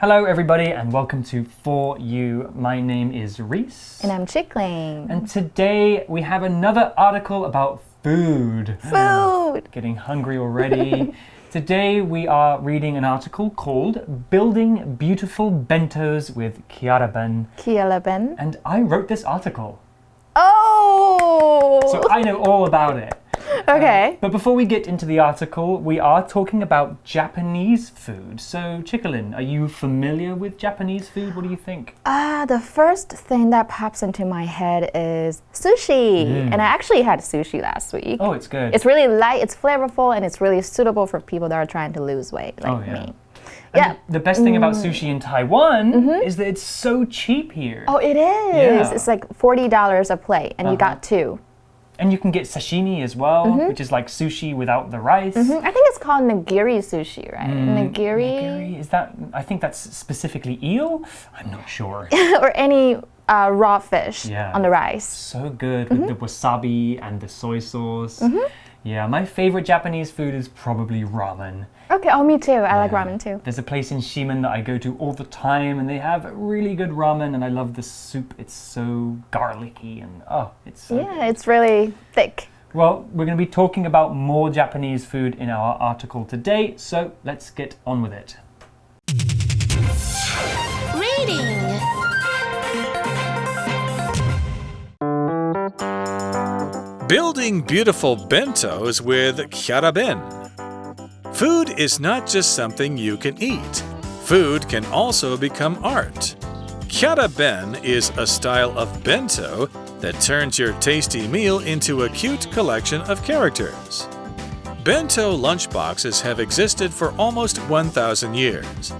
Hello everybody and welcome to For You. My name is Reese. And I'm Chickling. And today we have another article about food. Food! Getting hungry already. Today we are reading an article called Building Beautiful Bentos with Kiara-ben. Kiara-ben. And I wrote this article. Oh! So I know all about it. Okay. But before we get into the article, we are talking about Japanese food. So, Chicolin, are you familiar with Japanese food? What do you think? The first thing that pops into my head is sushi. And I actually had sushi last week. Oh, it's good. It's really light, it's flavorful, and it's really suitable for people that are trying to lose weight, like me. And the best thing about sushi in Taiwan is that it's so cheap here. Oh, it is. Yeah. It's like $40 a plate, and you got two. And you can get sashimi as well, which is like sushi without the rice. I think it's called nigiri sushi, right? Nigiri? Is that, I think that's specifically eel? I'm not sure. Or any raw fish on the rice. So good with the wasabi and the soy sauce. Yeah, my favorite Japanese food is probably ramen. Okay, oh, me too. I like ramen too. There's a place in Shimen that I go to all the time, and they have really good ramen, and I love the soup. It's so garlicky, and it's so good. It's really thick. Well, we're going to be talking about more Japanese food in our article today, so let's get on with it. Reading. Building beautiful bentos with Kiara-ben. Food is not just something you can eat. Food can also become art. Kiara-ben is a style of bento that turns your tasty meal into a cute collection of characters. Bento lunchboxes have existed for almost 1,000 years.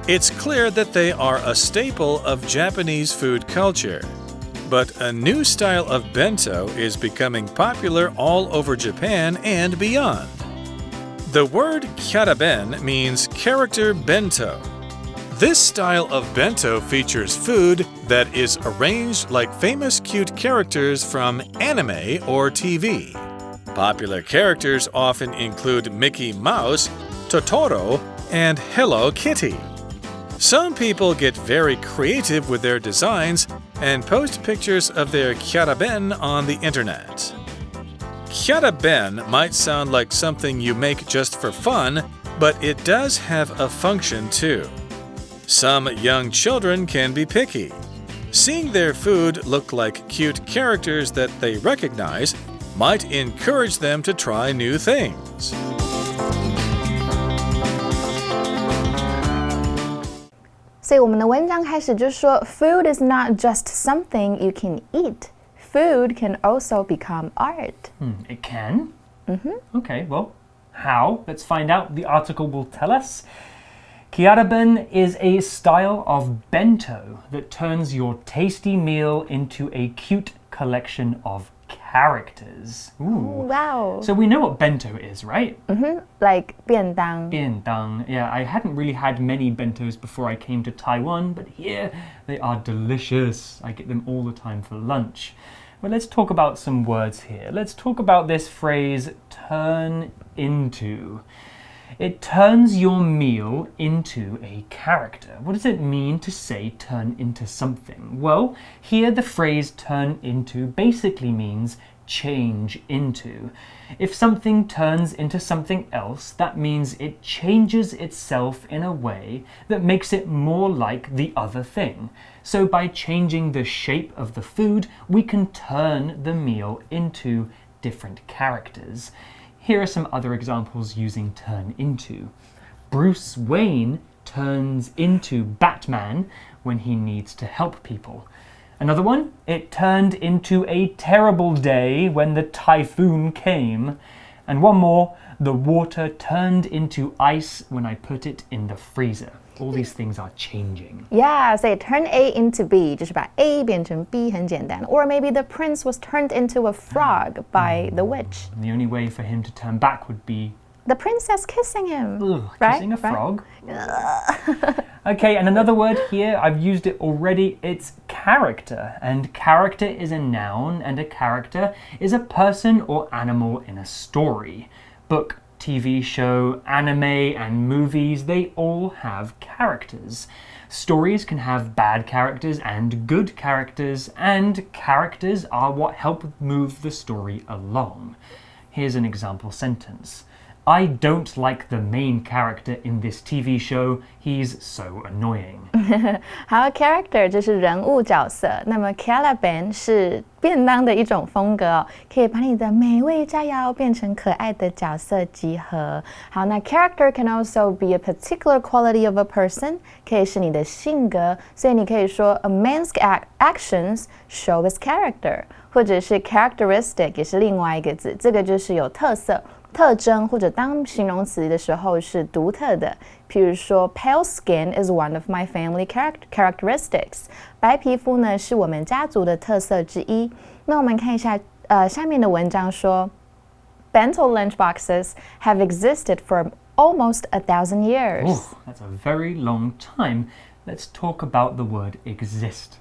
It's clear that they are a staple of Japanese food culture. But a new style of bento is becoming popular all over Japan and beyond. The word Kiara-ben means character bento. This style of bento features food that is arranged like famous cute characters from anime or TV. Popular characters often include Mickey Mouse, Totoro, and Hello Kitty. Some people get very creative with their designs and post pictures of their Kiara-ben on the internet. Kiara-ben might sound like something you make just for fun, but it does have a function too. Some young children can be picky. Seeing their food look like cute characters that they recognize might encourage them to try new things. So, 我们的文章开始就说 Food is not just something you can eat. Food can also become art. It can? Okay, well, how? Let's find out. The article will tell us. Kiara-ben is a style of bento that turns your tasty meal into a cute collection of characters. Ooh. Wow. So we know what bento is, right? Like 便当. 便当. Yeah, I hadn't really had many bentos before I came to Taiwan, but here they are delicious. I get them all the time for lunch. Well, let's talk about some words here. Let's talk about this phrase, turn into. It turns your meal into a character. What does it mean to say turn into something? Well, here the phrase turn into basically means change into. If something turns into something else, that means it changes itself in a way that makes it more like the other thing. So by changing the shape of the food, we can turn the meal into different characters. Here are some other examples using turn into. Bruce Wayne turns into Batman when he needs to help people. Another one, it turned into a terrible day when the typhoon came. And one more, the water turned into ice when I put it in the freezer. All these things are changing. Yeah, so turn A into B, 就是把 A 变成 B 很简单. Or maybe the prince was turned into a frog by the witch. And the only way for him to turn back would be the princess kissing him. Ugh, right? Kissing a frog. Okay, and another word here, I've used it already, it's character. And character is a noun, and a character is a person or animal in a story. Book, TV show, anime, and movies, they all have characters. Stories can have bad characters and good characters, and characters are what help move the story along. Here's an example sentence. I don't like the main character in this TV show. He's so annoying. 好 character 就是人物角色，那么 Caliban 是便当的一种风格哦，可以把你的美味佳肴变成可爱的角色集合。好，那 character can also be a particular quality of a person， 可以是你的性格，所以你可以说 a man's actions show his character， 或者是 characteristic 也是另外一个字，这个就是有特色。特征或者当形容词的时候是独特的，譬如说 pale skin is one of my family characteristics， 白皮肤呢是我们家族的特色之一。那我们看一下下面的文章说 Bento lunchboxes have existed for almost 1,000 years. Ooh, that's a very long time. Let's talk about the word exist.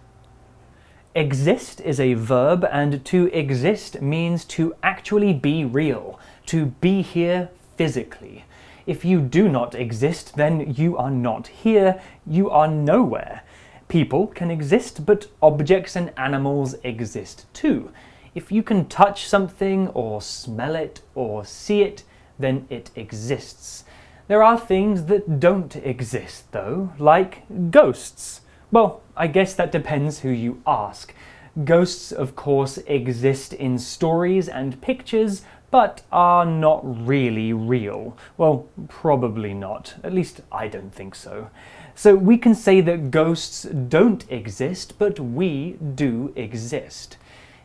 Exist is a verb, and to exist means to actually be real, to be here physically. If you do not exist, then you are not here, you are nowhere. People can exist, but objects and animals exist too. If you can touch something or smell it or see it, then it exists. There are things that don't exist, though, like ghosts. Well, I guess that depends who you ask. Ghosts, of course, exist in stories and pictures, but are not really real. Well, probably not. At least I don't think so. So we can say that ghosts don't exist, but we do exist.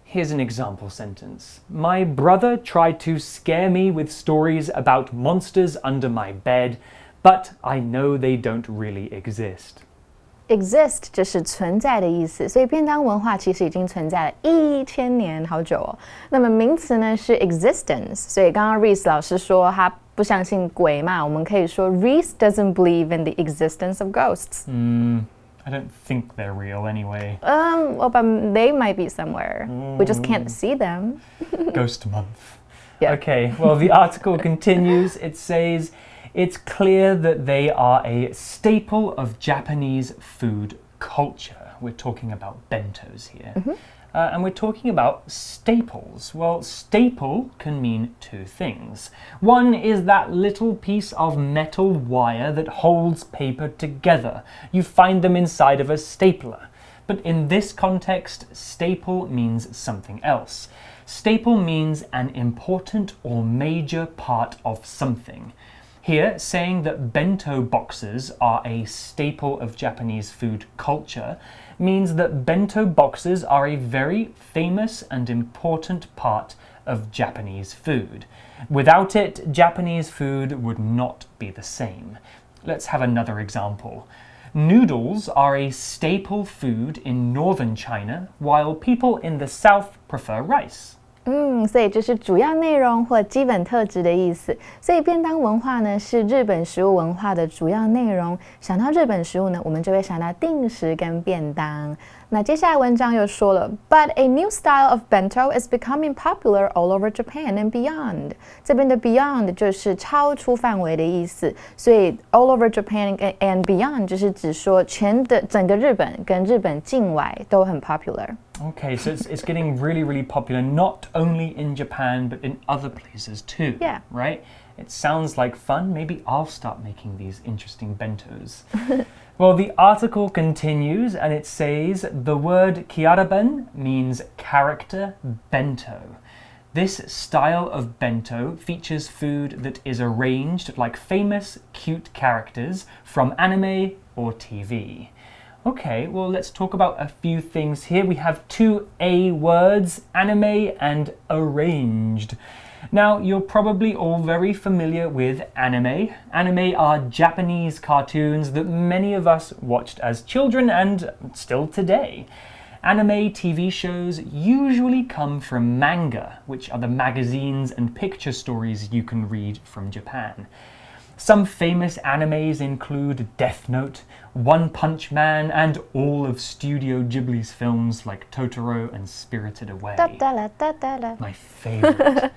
Here's an example sentence. My brother tried to scare me with stories about monsters under my bed, but I know they don't really exist. Exist 就是存在的意思，所以便当文化其实已经存在了1000年，好久哦。那么名词呢是 existence， 所以刚刚 Reese 老师说他不相信鬼嘛，我们可以说 Reese doesn't believe in the existence of ghosts. I don't think they're real anyway. Well, but they might be somewhere. We just can't see them. Ghost month. Yeah. Okay, well, the article continues. It says, it's clear that they are a staple of Japanese food culture. We're talking about bentos here. And we're talking about staples. Well, staple can mean two things. One is that little piece of metal wire that holds paper together. You find them inside of a stapler. But in this context, staple means something else. Staple means an important or major part of something. Here, saying that bento boxes are a staple of Japanese food culture means that bento boxes are a very famous and important part of Japanese food. Without it, Japanese food would not be the same. Let's have another example. Noodles are a staple food in northern China, while people in the south prefer rice. 所以就是主要内容或基本特质的意思。所以便当文化呢是日本食物文化的主要内容。想到日本食物呢，我们就会想到定食跟便当。那接下来文章又说了 ，But a new style of bento is becoming popular all over Japan and beyond。这边的 beyond 就是超出范围的意思，所以 all over Japan and beyond 就是指说整个日本跟日本境外都很 popular。Okay, so it's getting really, really popular, not only in Japan, but in other places too. Yeah. Right? It sounds like fun. Maybe I'll start making these interesting bentos. Well, the article continues and it says the word kyaraben means character bento. This style of bento features food that is arranged like famous, cute characters from anime or TV. Okay, well, let's talk about a few things here. We have two A words, anime and arranged. Now, you're probably all very familiar with anime. Anime are Japanese cartoons that many of us watched as children and still today. Anime TV shows usually come from manga, which are the magazines and picture stories you can read from Japan. Some famous animes include Death Note, One Punch Man, and all of Studio Ghibli's films like Totoro and Spirited Away. My favorite.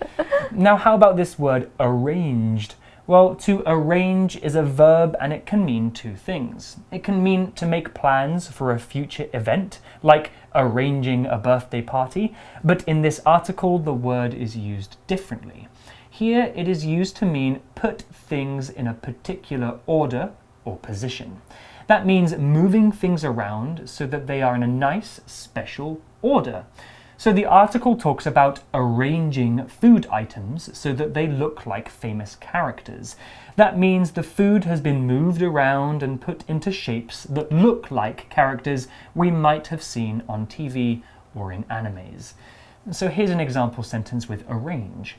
Now, how about this word arranged? Well, to arrange is a verb and it can mean two things. It can mean to make plans for a future event, like arranging a birthday party, but in this article the word is used differently. Here it is used to mean put things in a particular order or position. That means moving things around so that they are in a nice, special order. So the article talks about arranging food items so that they look like famous characters. That means the food has been moved around and put into shapes that look like characters we might have seen on TV or in animes. So here's an example sentence with arrange.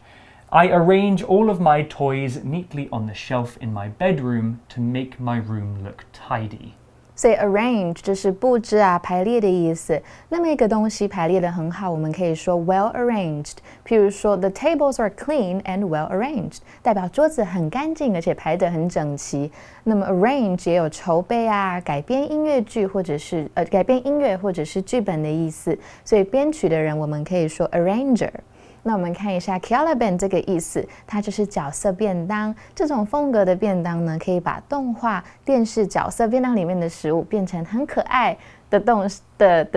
I arrange all of my toys neatly on the shelf in my bedroom to make my room look tidy. 所以 arrange 就是布置啊、排列的意思。那么一个东西排列得很好，我们可以说 well arranged。譬如说 the tables are clean and well arranged， 代表桌子很干净，而且排得很整齐。那么 arrange 也有筹备啊、改编音乐剧或者是改编音乐或者是剧本的意思。所以编曲的人我们可以说 arranger。那我们看一下 Kyala-ben 这个意思，它就是角色便当。这种风格的便当呢，可以把动画、电视角色便当里面的食物变成很可爱的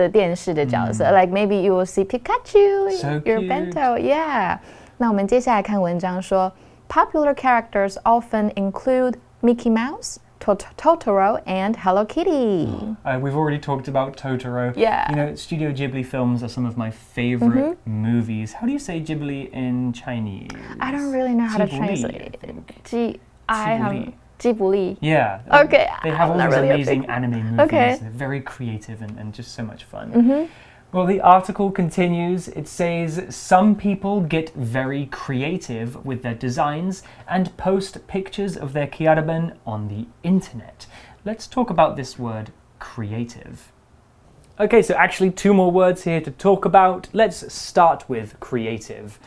电视的角色。Like maybe you will see Pikachu in your bento. Yeah. 那我们接下来看文章说 ，Popular characters often include Mickey Mouse, Totoro, and Hello Kitty. We've already talked about Totoro. Yeah. You know, Studio Ghibli films are some of my favorite movies. How do you say Ghibli in Chinese? I don't really know how to translate it. Ghibli. Yeah. Okay. They have all these really amazing anime movies. Okay. They're very creative and just so much fun. Well, the article continues. It says, some people get very creative with their designs and post pictures of their Kyara-ben on the internet. Let's talk about this word, creative. Okay, so actually two more words here to talk about. Let's start with creative.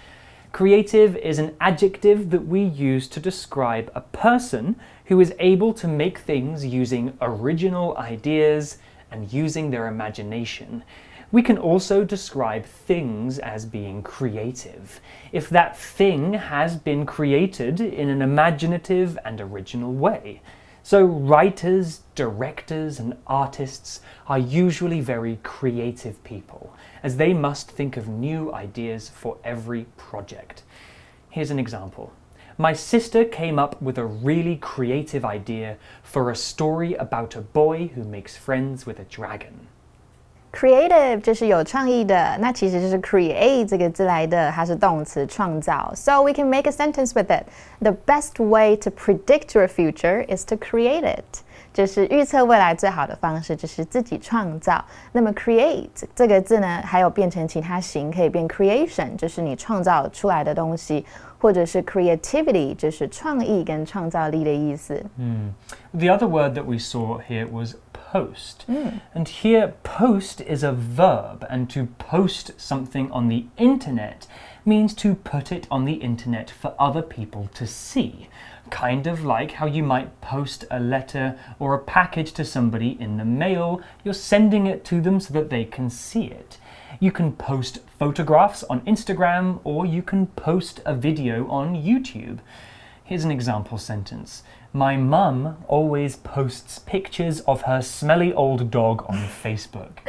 Creative is an adjective that we use to describe a person who is able to make things using original ideas and using their imagination. We can also describe things as being creative, if that thing has been created in an imaginative and original way. So writers, directors, and artists are usually very creative people, as they must think of new ideas for every project. Here's an example. My sister came up with a really creative idea for a story about a boy who makes friends with a dragon. Creative 就是有创意的，那其实就是 create 这个字来的，它是动词创造。So we can make a sentence with it. The best way to predict your future is to create it. 就是预测未来最好的方式就是自己创造。那么 create 这个字呢，还有变成其他形，可以变 creation， 就是你创造出来的东西，或者是 creativity， 就是创意跟创造力的意思。The other word that we saw here was post. And here, post is a verb, and to post something on the internet means to put it on the internet for other people to see. Kind of like how you might post a letter or a package to somebody in the mail. You're sending it to them so that they can see it. You can post photographs on Instagram, or you can post a video on YouTube. Here's an example sentence. My mum always posts pictures of her smelly old dog on Facebook.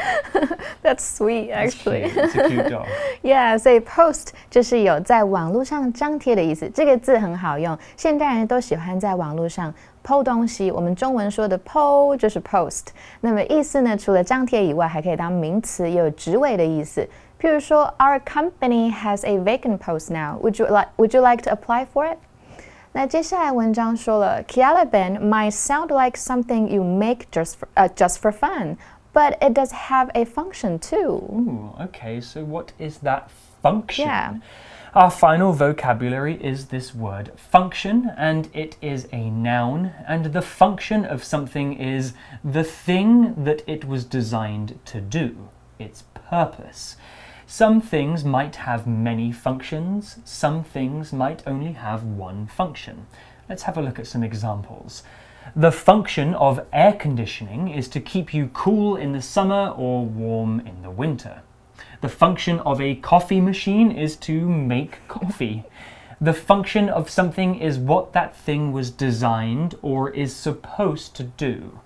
That's sweet, actually. It's a cute dog. Yeah, 所以 post 就是有在网络上张贴的意思。这个字很好用，现代人都喜欢在网络上 po 东西。我们中文说的 po 就是 post。那么意思呢，除了张贴以外，还可以当名词，也有职位的意思。譬如说 ，Our company has a vacant post now. Would you like to apply for it? 那接下来文章说了 Kyala-ben might sound like something you make just for fun, but it does have a function too. Ooh, okay, so what is that function? Yeah. Our final vocabulary is this word function, and it is a noun, and the function of something is the thing that it was designed to do, its purpose. Some things might have many functions, some things might only have one function. Let's have a look at some examples. The function of air conditioning is to keep you cool in the summer or warm in the winter. The function of a coffee machine is to make coffee. The function of something is what that thing was designed or is supposed to do.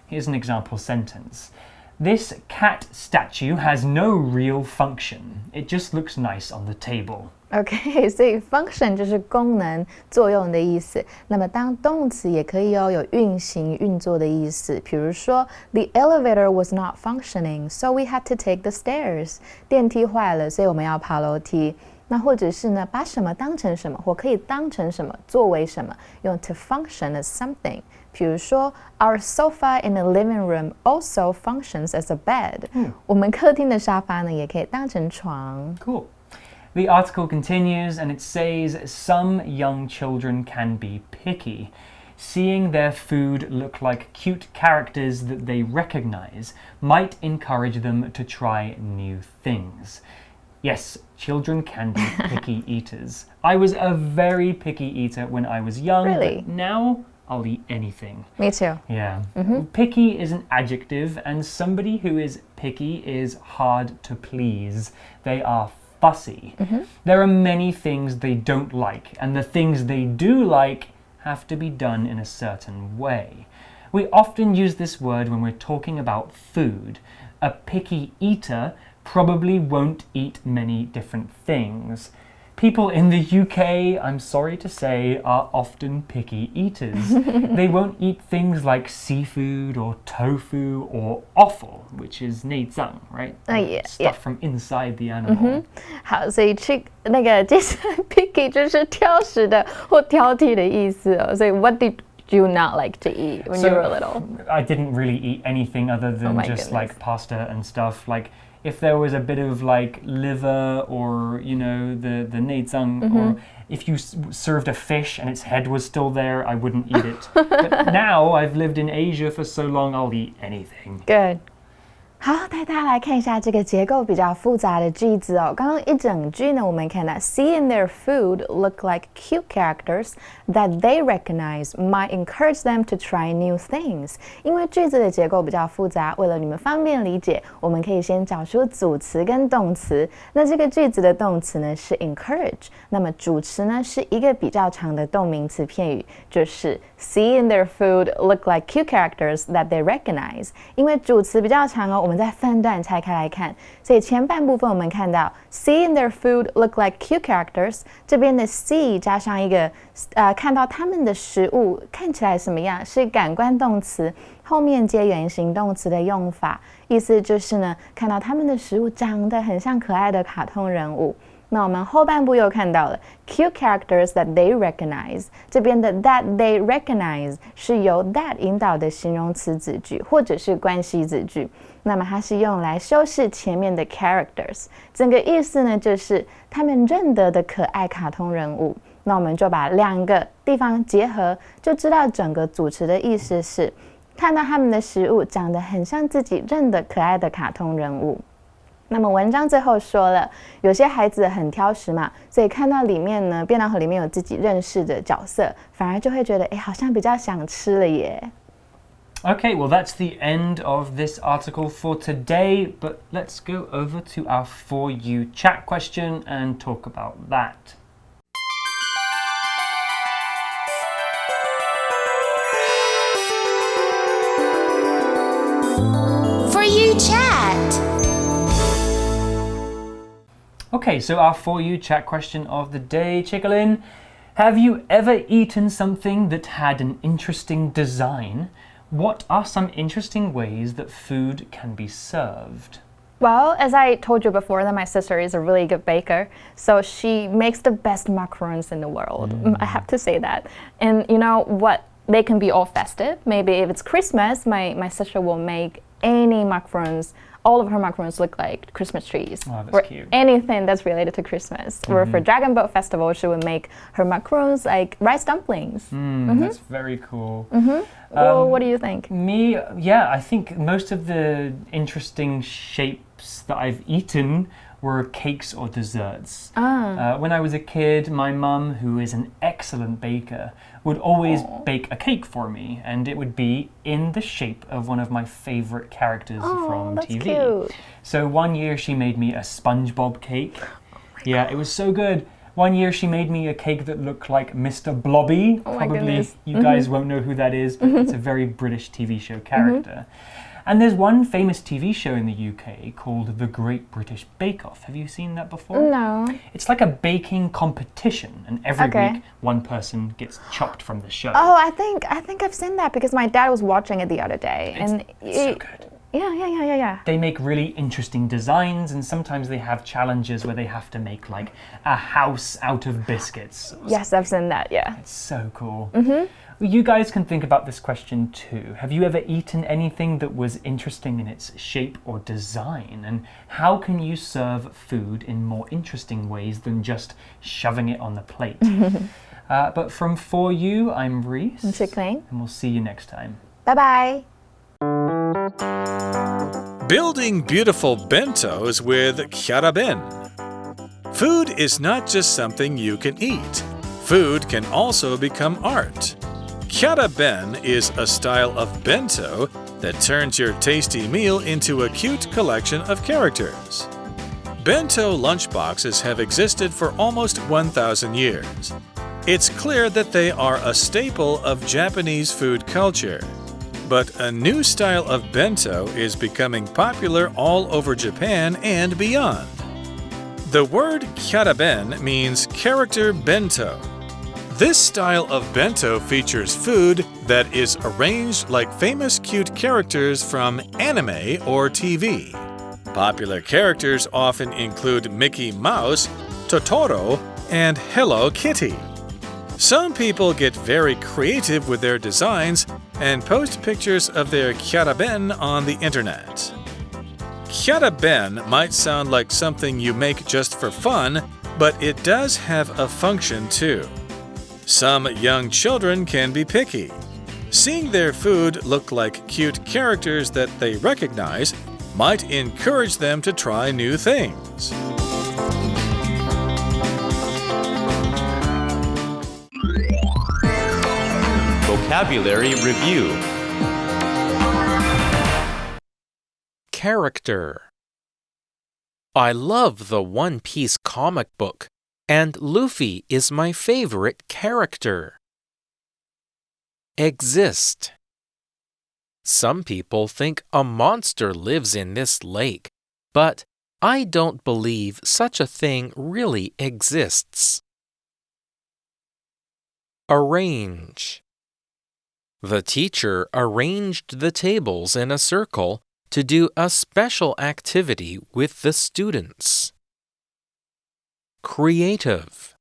Here's an example sentence. This cat statue has no real function. It just looks nice on the table. OK， 所以 function 就是功能、作用的意思。那么当动词也可以有运行、运作的意思。比如说 ，The elevator was not functioning, so we had to take the stairs. 电梯坏了，所以我们要爬楼梯。那或者是呢，把什么当成什么，或可以当成什么，作为什么，用 to function as something。比如说 ，Our sofa in the living room also functions as a bed。我们客厅的沙发呢，也可以当成床。Cool. The article continues and it says some young children can be picky. Seeing their food look like cute characters that they recognize might encourage them to try new things. Yes, children can be picky eaters. I was a very picky eater when I was young. Really? But now I'll eat anything. Me too. Yeah. Picky is an adjective, and somebody who is picky is hard to please. They are fussy. There are many things they don't like, and the things they do like have to be done in a certain way. We often use this word when we're talking about food. A picky eater probably won't eat many different things. People in the UK, I'm sorry to say, are often picky eaters. They won't eat things like seafood or tofu or offal, which is 内脏, right? Stuff from inside the animal. 好，所以去那个接下来 picky 就是挑食的或挑剔的意思哦。所以 what did you not like to eat when you were little? I didn't really eat anything other than just like pasta and stuff. Like if there was a bit of like liver or, you know, the 内脏, or if you served a fish and its head was still there, I wouldn't eat it. But now I've lived in Asia for so long, I'll eat anything. Good. 好，带大家来看一下这个结构比较复杂的句子哦。刚刚一整句呢，我们看到 seeing their food look like cute characters that they recognize might encourage them to try new things。因为句子的结构比较复杂，为了你们方便理解，我们可以先找出组词跟动词。那这个句子的动词呢是 encourage， 那么主词呢是一个比较长的动名词片语，就是 seeing their food look like cute characters that they recognize。因为主词比较长哦，我们再分段拆开来看，所以前半部分我们看到 seeing their food look like cute characters， 这边的 see 加上一个看到他们的食物看起来什么样，是感官动词，后面接原形动词的用法，意思就是呢，看到他们的食物长得很像可爱的卡通人物。那我们后半部又看到了 cute characters that they recognize， 这边的 that they recognize 是由 that 引导的形容词子句或者是关系子句，那么它是用来修饰前面的 characters， 整个意思呢就是他们认得的可爱卡通人物。那我们就把两个地方结合，就知道整个组词的意思是看到他们的食物长得很像自己认得可爱的卡通人物。那么文章最后说了，有些孩子很挑食嘛，所以看到里面呢，便当盒里面有自己认识的角色，反而就会觉得，好像比较想吃了耶。Okay, well that's the end of this article for today, but let's go over to our For You chat question and talk about that. For You chat. Okay, so our For You chat question of the day, Chickalin. Have you ever eaten something that had an interesting design? What are some interesting ways that food can be served? Well, as I told you before, that my sister is a really good baker, so she makes the best macarons in the world. I have to say that. And you know what? They can be all festive. Maybe if it's Christmas, my sister will make any macarons. All of her macarons look like Christmas trees. Oh, that's or cute. anything that's related to Christmas. Or for Dragon Boat Festival, she would make her macarons like rice dumplings. That's very cool. Well, what do you think? Me, yeah, I think most of the interesting shapes that I've eaten were cakes or desserts. When I was a kid, my mum, who is an excellent baker, would always bake a cake for me, and it would be in the shape of one of my favorite characters from that's TV. Cute. So one year she made me a SpongeBob cake. Yeah, it was so good. One year she made me a cake that looked like Mr. Blobby. Probably you guys won't know who that is, but it's a very British TV show character. And there's one famous TV show in the UK called The Great British Bake Off. Have you seen that before? No. It's like a baking competition, and every week one person gets chopped from the show. Oh, I think I've seen that because my dad was watching it the other day. It's so good. Yeah. They make really interesting designs, and sometimes they have challenges where they have to make like a house out of biscuits. Yes, I've seen that, yeah. It's so cool. Well, you guys can think about this question too. Have you ever eaten anything that was interesting in its shape or design? And how can you serve food in more interesting ways than just shoving it on the plate? But from For You, I'm Reese. I'm Chickling. And we'll see you next time. Bye-bye. Building beautiful bentos with Chiara Ben. Food is not just something you can eat. Food can also become art. Chiara Ben is a style of bento that turns your tasty meal into a cute collection of characters. Bento lunchboxes have existed for almost 1,000 years. It's clear that they are a staple of Japanese food culture. But a new style of bento is becoming popular all over Japan and beyond. The word kyaraben means character bento. This style of bento features food that is arranged like famous cute characters from anime or TV. Popular characters often include Mickey Mouse, Totoro, and Hello Kitty. Some people get very creative with their designs and post pictures of their kyaraben on the internet. Kyaraben might sound like something you make just for fun, but it does have a function too. Some young children can be picky. Seeing their food look like cute characters that they recognize might encourage them to try new things. Vocabulary Review. Character. I love the One Piece comic book, and Luffy is my favorite character. Exist. Some people think a monster lives in this lake, but I don't believe such a thing really exists. Arrange. The teacher arranged the tables in a circle to do a special activity with the students. Creative.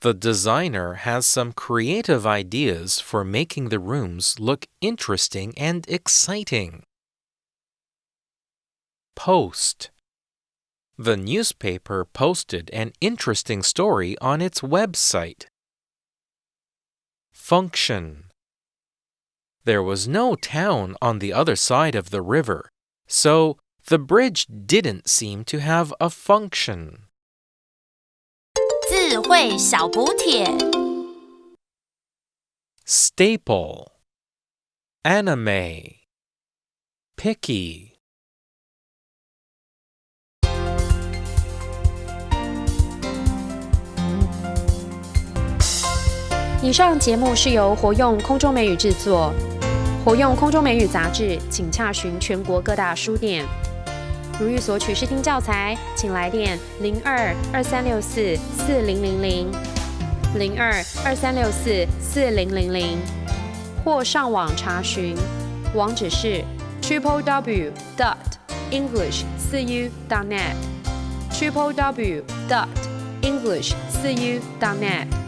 The designer has some creative ideas for making the rooms look interesting and exciting. Post. The newspaper posted an interesting story on its website. Function. There was no town on the other side of the river, so the bridge didn't seem to have a function. 智慧小补帖 Staple. Anime. Picky. 以上节目是由活用空中美语制作。活用空中美语杂志，请洽询全国各大书店。如欲索取试听教材，请来电02-2364-4000 02-2364-4000，或上网查询，网址是 www.english4u.net www.english4u.net